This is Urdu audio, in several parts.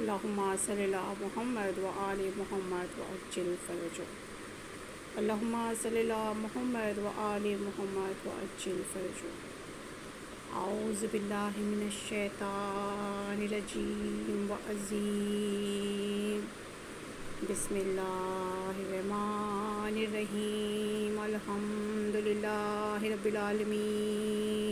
اللہم صلی علی محمد و آل محمد وعجل فرجہ۔ اللہم صلی علی محمد و آل محمد وعجل فرجہ۔ اعوذ باللہ من الشیطان الرجیم وعظیم بسم اللہ الرحمن الرحیم الحمد للہ رب العالمین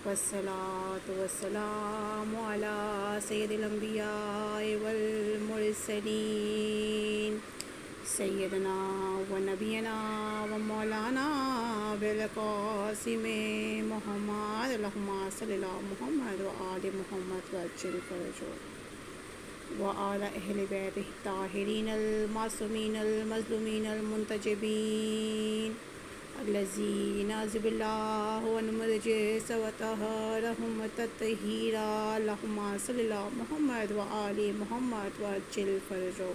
والصلاة والسلام علی سید الانبیاء والمرسلین سیدنا و نبینا و مولانا بالقاسم محمد اللہم صلی علی محمد و آل محمد وعجل فرجہ وعلی اہل بیتہ الطاہرین المعصومین المظلومین المنتجبین الذین عذب اللہ عنہم الرجس وطہرہم تطہیرا اللہم صلی علی محمد و آل محمد وعجل فرجہ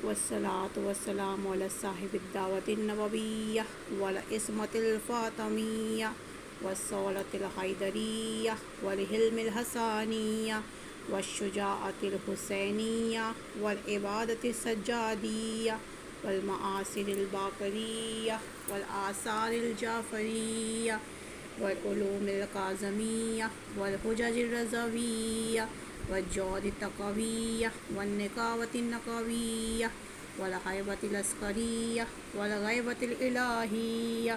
والصلاة والسلام علی صاحب الدعوة النبویہ والعصمۃ الفاطمیہ والصولۃ الحیدریہ والحلم الحسانیہ والشجاعۃ الحسینیہ والعبادۃ السجادیہ والمآثر الباقریہ والآثار الجعفریہ والعلوم القاظمیہ والحجج الرضویہ والجود التقویہ والنقاوۃ النقویہ والغیبۃ العسکریہ والغیبۃ الالہیہ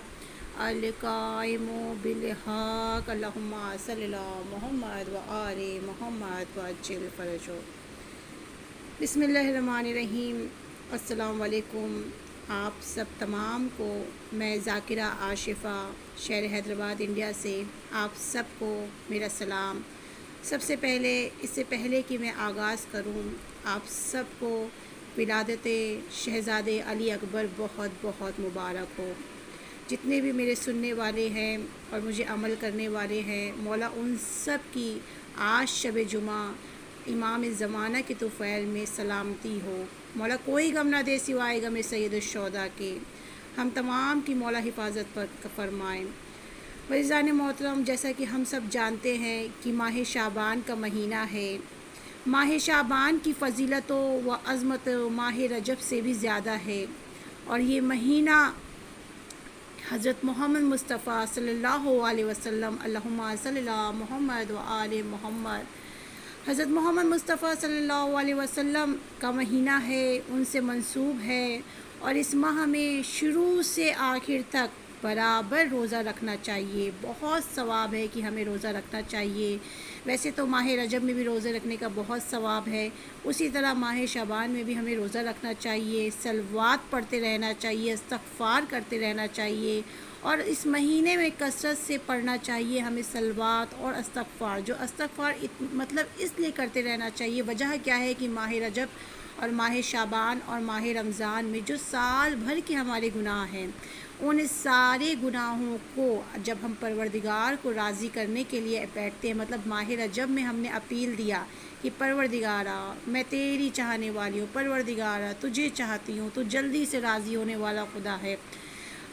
القائم بالحق اللہم صلی علی محمد و آل محمد وعجل فرجہ۔ بسم اللہ الرحمن الرحیم۔ السلام علیکم آپ سب تمام کو میں ذاکرہ عاشفہ شہر حیدرآباد انڈیا سے آپ سب کو میرا سلام۔ سب سے پہلے اس سے پہلے کہ میں آغاز کروں آپ سب کو ولادت شہزادے علی اکبر بہت بہت مبارک ہو۔ جتنے بھی میرے سننے والے ہیں اور مجھے عمل کرنے والے ہیں مولا ان سب کی آج شب جمعہ امام زمانہ کے طفیل میں سلامتی ہو۔ مولا کوئی غم نہ دے سوائے غم سید الشہداء کے۔ ہم تمام کی مولا حفاظت پر فرمائیں۔ عزیزان محترم، جیسا کہ ہم سب جانتے ہیں کہ ماہ شعبان کا مہینہ ہے۔ ماہ شعبان کی فضیلت و عظمت ماہ رجب سے بھی زیادہ ہے، اور یہ مہینہ حضرت محمد مصطفیٰ صلی اللہ علیہ وسلم اللہم صلی اللہ محمد و آل محمد حضرت محمد مصطفیٰ صلی اللہ علیہ وسلم کا مہینہ ہے، ان سے منسوب ہے، اور اس ماہ میں شروع سے آخر تک برابر روزہ رکھنا چاہیے۔ بہت ثواب ہے کہ ہمیں روزہ رکھنا چاہیے۔ ویسے تو ماہ رجب میں بھی روزہ رکھنے کا بہت ثواب ہے، اسی طرح ماہ شعبان میں بھی ہمیں روزہ رکھنا چاہیے، صلوات پڑھتے رہنا چاہیے، استغفار کرتے رہنا چاہیے، اور اس مہینے میں کثرت سے پڑھنا چاہیے ہمیں صلوات اور استغفار۔ جو استغفار مطلب اس لیے کرتے رہنا چاہیے، وجہ کیا ہے کہ ماہ رجب اور ماہ شعبان اور ماہ رمضان میں جو سال بھر کے ہمارے گناہ ہیں، ان سارے گناہوں کو جب ہم پروردگار کو راضی کرنے کے لیے بیٹھتے ہیں، مطلب ماہ رجب میں ہم نے اپیل دیا کہ پروردگارا میں تیری چاہنے والی ہوں، پروردگارا تجھے چاہتی ہوں، تو جلدی سے راضی ہونے والا خدا ہے۔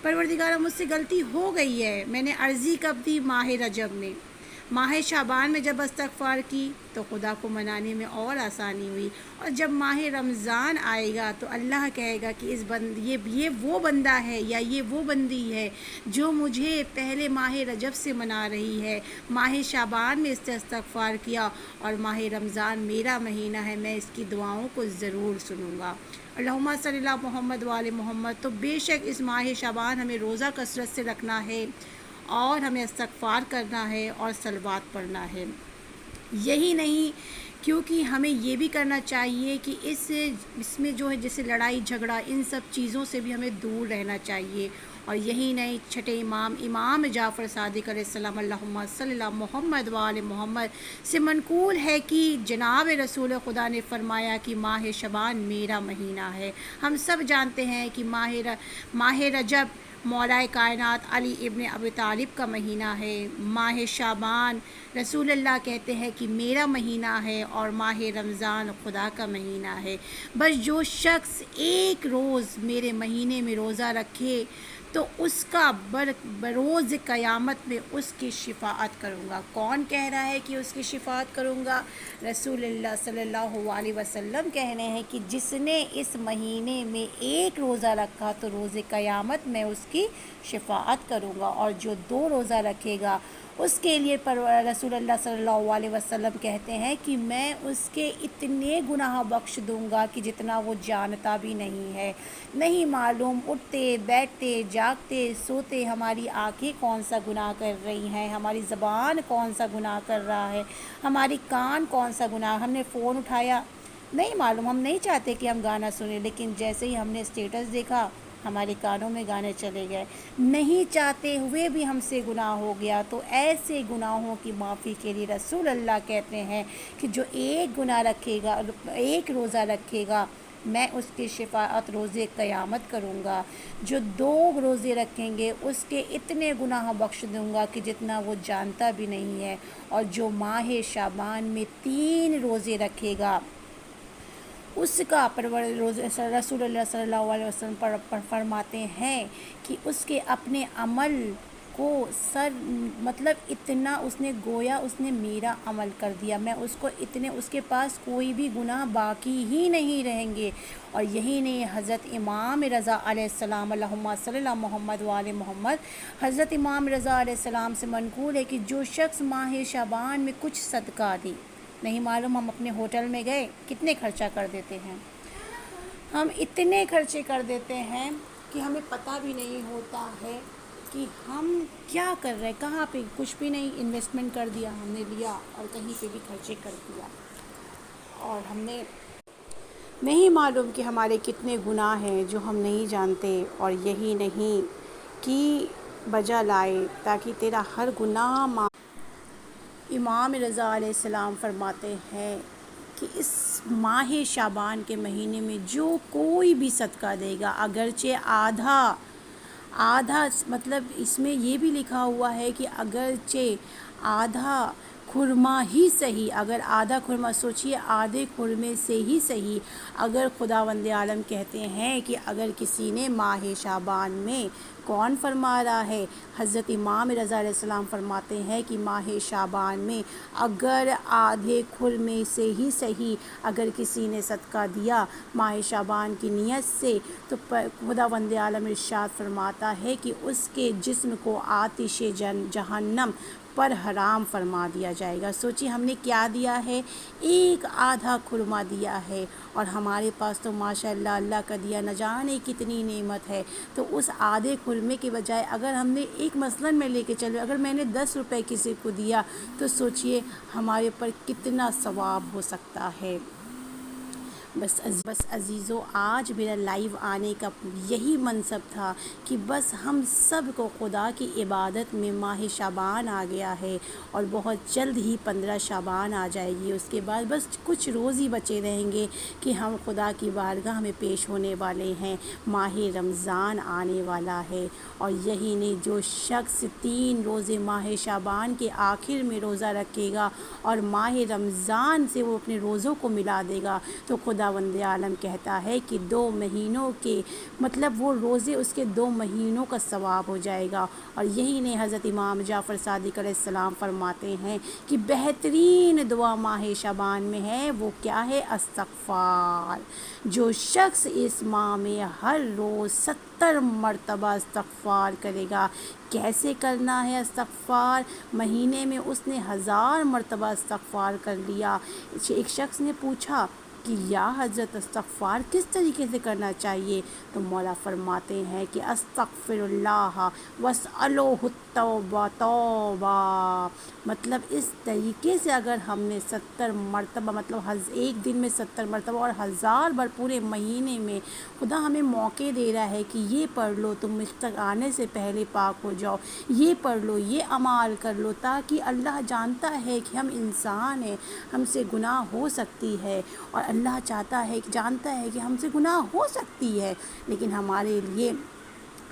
پروردگارا مجھ سے غلطی ہو گئی ہے، میں نے عرضی کب دی؟ ماہ رجب میں۔ ماہ شعبان میں جب استغفار کی تو خدا کو منانے میں اور آسانی ہوئی، اور جب ماہ رمضان آئے گا تو اللہ کہے گا کہ یہ وہ بندہ ہے یا یہ وہ بندی ہے جو مجھے پہلے ماہ رجب سے منا رہی ہے، ماہ شعبان میں اس نے استغفار کیا، اور ماہ رمضان میرا مہینہ ہے، میں اس کی دعاؤں کو ضرور سنوں گا۔ اللہم صلی اللہ محمد و آل محمد۔ تو بے شک اس ماہ شعبان ہمیں روزہ کثرت سے رکھنا ہے، اور ہمیں استغفار کرنا ہے اور صلوات پڑھنا ہے۔ یہی نہیں، کیونکہ ہمیں یہ بھی کرنا چاہیے کہ اس میں جو ہے جیسے لڑائی جھگڑا ان سب چیزوں سے بھی ہمیں دور رہنا چاہیے۔ اور یہی نہیں، چھٹے امام جعفر صادق علیہ السلام اللہم صلی اللہ محمد و آل محمد سے منقول ہے کہ جناب رسول خدا نے فرمایا کہ ماہ شعبان میرا مہینہ ہے۔ ہم سب جانتے ہیں کہ ماہ رجب مولا کائنات علی ابن ابی طالب کا مہینہ ہے۔ ماہ شعبان رسول اللہ کہتے ہیں کہ میرا مہینہ ہے، اور ماہ رمضان خدا کا مہینہ ہے۔ بس جو شخص ایک روز میرے مہینے میں روزہ رکھے تو اس کا بروز قیامت میں اس کی شفاعت کروں گا۔ کون کہہ رہا ہے کہ اس کی شفاعت کروں گا؟ رسول اللہ صلی اللہ علیہ وسلم کہہ رہے ہیں کہ جس نے اس مہینے میں ایک روزہ رکھا تو روز قیامت میں اس کی شفاعت کروں گا، اور جو 2 روزہ رکھے گا اس کے لیے رسول اللہ صلی اللہ علیہ وسلم کہتے ہیں کہ میں اس کے اتنے گناہ بخش دوں گا کہ جتنا وہ جانتا بھی نہیں ہے۔ نہیں معلوم اٹھتے بیٹھتے جاگتے سوتے ہماری آنکھیں کون سا گناہ کر رہی ہیں، ہماری زبان کون سا گناہ کر رہا ہے، ہماری کان کون سا گناہ، ہم نے فون اٹھایا نہیں معلوم، ہم نہیں چاہتے کہ ہم گانا سنیں، لیکن جیسے ہی ہم نے اسٹیٹس دیکھا ہمارے کانوں میں گانے چلے گئے، نہیں چاہتے ہوئے بھی ہم سے گناہ ہو گیا۔ تو ایسے گناہوں کی معافی کے لیے رسول اللہ کہتے ہیں کہ جو ایک گناہ رکھے گا، ایک روزہ رکھے گا، میں اس کی شفاعت روزے قیامت کروں گا۔ جو 2 روزے رکھیں گے اس کے اتنے گناہ بخش دوں گا کہ جتنا وہ جانتا بھی نہیں ہے، اور جو ماہ شعبان میں 3 روزے رکھے گا اس کا رسول اللہ صلی اللہ علیہ وسلم فرماتے ہیں کہ اس کے اپنے عمل کو مطلب اتنا اس نے گویا اس نے میرا عمل کر دیا، میں اس کو اتنے اس کے پاس کوئی بھی گناہ باقی ہی نہیں رہیں گے۔ اور یہی نہیں، حضرت امام رضا علیہ السلام، اللہم صلی اللہ محمد وآل محمد، حضرت امام رضا علیہ السلام سے منقول ہے کہ جو شخص ماہ شعبان میں کچھ صدقہ دی، نہیں معلوم ہم اپنے ہوٹل میں گئے کتنے خرچہ کر دیتے ہیں، ہم اتنے خرچے کر دیتے ہیں کہ ہمیں پتہ بھی نہیں ہوتا ہے کہ ہم کیا کر رہے ہیں، کہاں پہ کچھ بھی نہیں، انویسٹمنٹ کر دیا ہم نے، لیا اور کہیں پہ بھی خرچے کر دیا، اور ہم نے نہیں معلوم کہ ہمارے کتنے گناہ ہیں جو ہم نہیں جانتے، اور یہی نہیں کہ بجا لائے تاکہ تیرا ہر گناہ امام رضا علیہ السلام فرماتے ہیں کہ اس ماہ شعبان کے مہینے میں جو کوئی بھی صدقہ دے گا، اگرچہ آدھا مطلب اس میں یہ بھی لکھا ہوا ہے کہ اگرچہ آدھا خرما ہی صحیح، اگر آدھا خرما، سوچئے آدھے خرمے سے ہی صحیح، اگر خداوند عالم کہتے ہیں کہ اگر کسی نے ماہ شعبان میں، کون فرما رہا ہے؟ حضرت امام رضا علیہ السلام فرماتے ہیں کہ ماہ شعبان میں اگر آدھے خرمے سے ہی صحیح اگر کسی نے صدقہ دیا ماہ شعبان کی نیت سے، تو خداوند عالم ارشاد فرماتا ہے کہ اس کے جسم کو آتش جہنم پر حرام فرما دیا جائے گا۔ سوچیے ہم نے کیا دیا ہے، ایک آدھا خرما دیا ہے، اور ہمارے پاس تو ماشاء اللہ اللہ کا دیا نہ جانے کتنی نعمت ہے، تو اس آدھے خرمے کے بجائے اگر ہم نے ایک مثلاً میں لے کے چلو، اگر میں نے 10 روپے کسی کو دیا تو سوچئے ہمارے پر کتنا ثواب ہو سکتا ہے۔ بس عزیزو، آج میرا لائیو آنے کا یہی منصب تھا کہ بس ہم سب کو خدا کی عبادت میں ماہ شعبان آ گیا ہے، اور بہت جلد ہی 15 شعبان آ جائے گی، اس کے بعد بس کچھ روز ہی بچے رہیں گے کہ ہم خدا کی بارگاہ میں پیش ہونے والے ہیں، ماہ رمضان آنے والا ہے۔ اور یہی نہیں، جو شخص 3 روزے ماہ شعبان کے آخر میں روزہ رکھے گا اور ماہ رمضان سے وہ اپنے روزوں کو ملا دے گا، تو خداوند عالم کہتا ہے کہ 2 مہینوں کے مطلب وہ روزے اس کے 2 مہینوں کا ثواب ہو جائے گا۔ اور یہی نہیں، حضرت امام جعفر صادق علیہ السلام فرماتے ہیں کہ بہترین دعا ماہ شعبان میں ہے، وہ کیا ہے؟ استغفار۔ جو شخص اس ماہ میں ہر روز 70 مرتبہ استغفار کرے گا، کیسے کرنا ہے استغفار؟ مہینے میں اس نے 1000 مرتبہ استغفار کر لیا۔ ایک شخص نے پوچھا کہ یا حضرت استغفار کس طریقے سے کرنا چاہیے؟ تو مولا فرماتے ہیں کہ استغفر اللہ واسألوہ التوبہ توبہ، مطلب اس طریقے سے اگر ہم نے 70 مرتبہ مطلب ایک دن میں 70 مرتبہ اور 1000 بار پورے مہینے میں، خدا ہمیں موقع دے رہا ہے کہ یہ پڑھ لو، تم مجھ تک آنے سے پہلے پاک ہو جاؤ، یہ پڑھ لو، یہ اعمال کر لو، تاکہ اللہ جانتا ہے کہ ہم انسان ہیں، ہم سے گناہ ہو سکتی ہے، اور اللہ چاہتا ہے کہ جانتا ہے کہ ہم سے گناہ ہو سکتی ہے، لیکن ہمارے لیے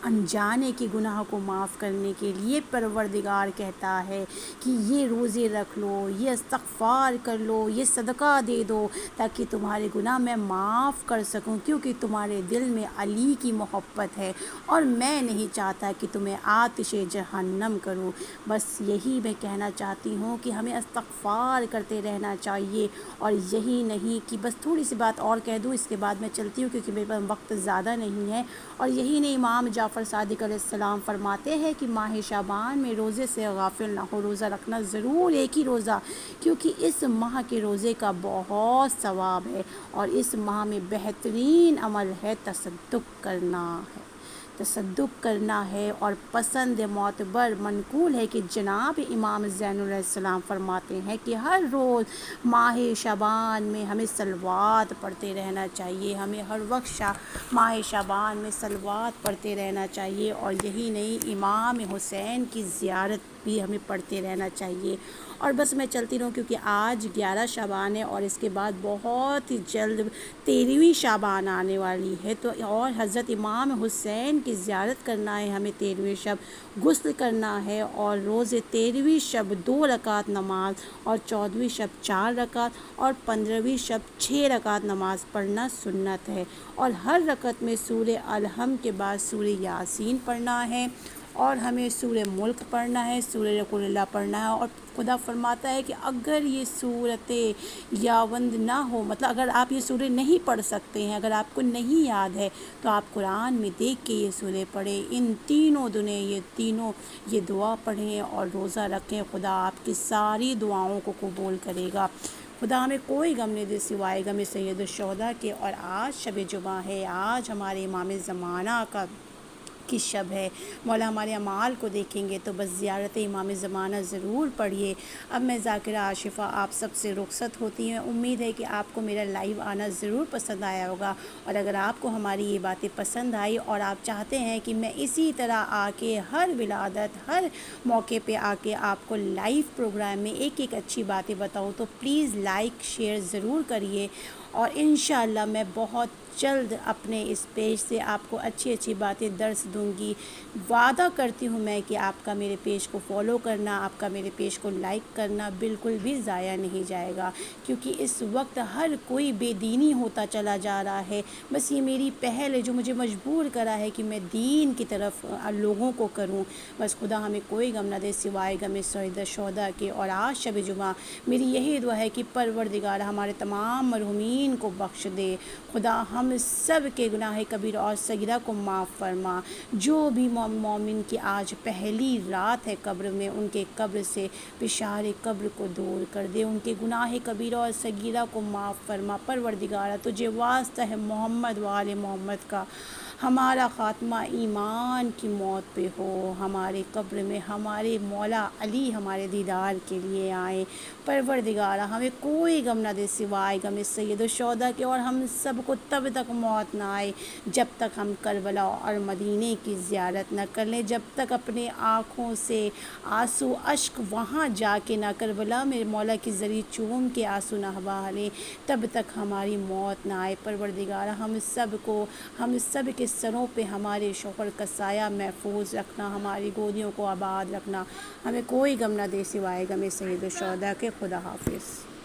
انجانے کے گناہ کو معاف کرنے کے لیے پروردگار کہتا ہے کہ یہ روزے رکھ لو، یہ استغفار کر لو، یہ صدقہ دے دو تاکہ تمہارے گناہ میں معاف کر سکوں، کیونکہ تمہارے دل میں علی کی محبت ہے اور میں نہیں چاہتا کہ تمہیں آتش جہنم کروں۔ بس یہی میں کہنا چاہتی ہوں کہ ہمیں استغفار کرتے رہنا چاہیے، اور یہی نہیں کہ بس تھوڑی سی بات اور کہہ دوں، اس کے بعد میں چلتی ہوں کیونکہ میرے پاس وقت زیادہ نہیں ہے۔ اور یہی نہیں، امام جعفر صادق علیہ السلام فرماتے ہیں کہ ماہ شعبان میں روزے سے غافل نہ ہو، روزہ رکھنا ضرور، ایک ہی روزہ، کیونکہ اس ماہ کے روزے کا بہت ثواب ہے، اور اس ماہ میں بہترین عمل ہے تصدق کرنا ہے، تصدق کرنا ہے۔ اور پسند معتبر منقول ہے کہ جناب امام زین علیہ السلام فرماتے ہیں کہ ہر روز ماہ شعبان میں ہمیں صلوات پڑھتے رہنا چاہیے، ہمیں ہر وقت ماہ شعبان میں صلوات پڑھتے رہنا چاہیے، اور یہی نہیں، امام حسین کی زیارت بھی ہمیں پڑھتے رہنا چاہیے۔ اور بس میں چلتی رہوں کیونکہ آج 11 شعبان ہے، اور اس کے بعد بہت ہی جلد 13ویں شعبان آنے والی ہے، تو اور حضرت امام حسین کی زیارت کرنا ہے ہمیں 13ویں شب، غسل کرنا ہے، اور روز 13ویں شب 2 رکعت نماز، اور 14ویں شب 4 رکعت، اور 15ویں شب 6 رکعت نماز پڑھنا سنت ہے، اور ہر رکعت میں سورہ الحمد کے بعد سورہ یاسین پڑھنا ہے، اور ہمیں سورہ ملک پڑھنا ہے، سورہ رسول اللہ پڑھنا ہے۔ اور خدا فرماتا ہے کہ اگر یہ صورتیں یاوند نہ ہو، مطلب اگر آپ یہ سورہ نہیں پڑھ سکتے ہیں، اگر آپ کو نہیں یاد ہے، تو آپ قرآن میں دیکھ کے یہ سورہ پڑھیں، ان تینوں دنیں یہ دعا پڑھیں اور روزہ رکھیں، خدا آپ کی ساری دعاؤں کو قبول کرے گا۔ خدا ہمیں کوئی غم نہیں دے سوائے غم سید الشہداء کے، اور آج شب جمعہ ہے، آج ہمارے امام زمانہ کی شب ہے، مولا ہمارے اعمال کو دیکھیں گے تو بس زیارت امام زمانہ ضرور پڑھیے۔ اب میں ذاکرہ عاشفہ آپ سب سے رخصت ہوتی ہیں، امید ہے کہ آپ کو میرا لائیو آنا ضرور پسند آیا ہوگا، اور اگر آپ کو ہماری یہ باتیں پسند آئی اور آپ چاہتے ہیں کہ میں اسی طرح آ کے ہر ولادت، ہر موقع پہ آ کے آپ کو لائیو پروگرام میں ایک ایک اچھی باتیں بتاؤں، تو پلیز لائک شیئر ضرور کریے، اور انشاءاللہ میں بہت جلد اپنے اس پیج سے آپ کو اچھی اچھی باتیں درس دوں گی۔ وعدہ کرتی ہوں میں کہ آپ کا میرے پیج کو فالو کرنا، آپ کا میرے پیج کو لائک کرنا بالکل بھی ضائع نہیں جائے گا، کیونکہ اس وقت ہر کوئی بے دینی ہوتا چلا جا رہا ہے۔ بس یہ میری پہل ہے جو مجھے مجبور کرا ہے کہ میں دین کی طرف لوگوں کو کروں۔ بس خدا ہمیں کوئی غم نہ دے سوائے غم سید الشہداء کے، اور آج شب جمعہ میری یہی دعا ہے کہ پروردگار ہمارے تمام مرحومین کو بخش دے، خدا ہم سب کے گناہ کبیرہ اور صغیرہ کو معاف فرما۔ جو بھی مومن کی آج پہلی رات ہے قبر میں، ان کے قبر سے پشار قبر کو دور کر دے، ان کے گناہ کبیرہ اور صغیرہ کو معاف فرما۔ پروردگارہ تجھے واسطہ ہے محمد و آل محمد کا، ہمارا خاتمہ ایمان کی موت پہ ہو، ہمارے قبر میں ہمارے مولا علی ہمارے دیدار کے لیے آئیں۔ پروردگارہ ہمیں کوئی غم نہ دے سوائے غم سید الشہداء کے، اور ہم سب کو تب تک موت نہ آئے جب تک ہم کربلا اور مدینے کی زیارت نہ کر لیں، جب تک اپنے آنکھوں سے آنسو اشک وہاں جا کے نہ کربلا میں مولا کی زری چوم کے آنسو نہ بہا لیں، تب تک ہماری موت نہ آئے۔ پروردگارہ ہم سب کے سروں پہ ہمارے شوہر کا سایہ محفوظ رکھنا، ہماری گودیوں کو آباد رکھنا، ہمیں کوئی غم نہ دے سوائے غم سید الشہداء کے۔ خدا حافظ۔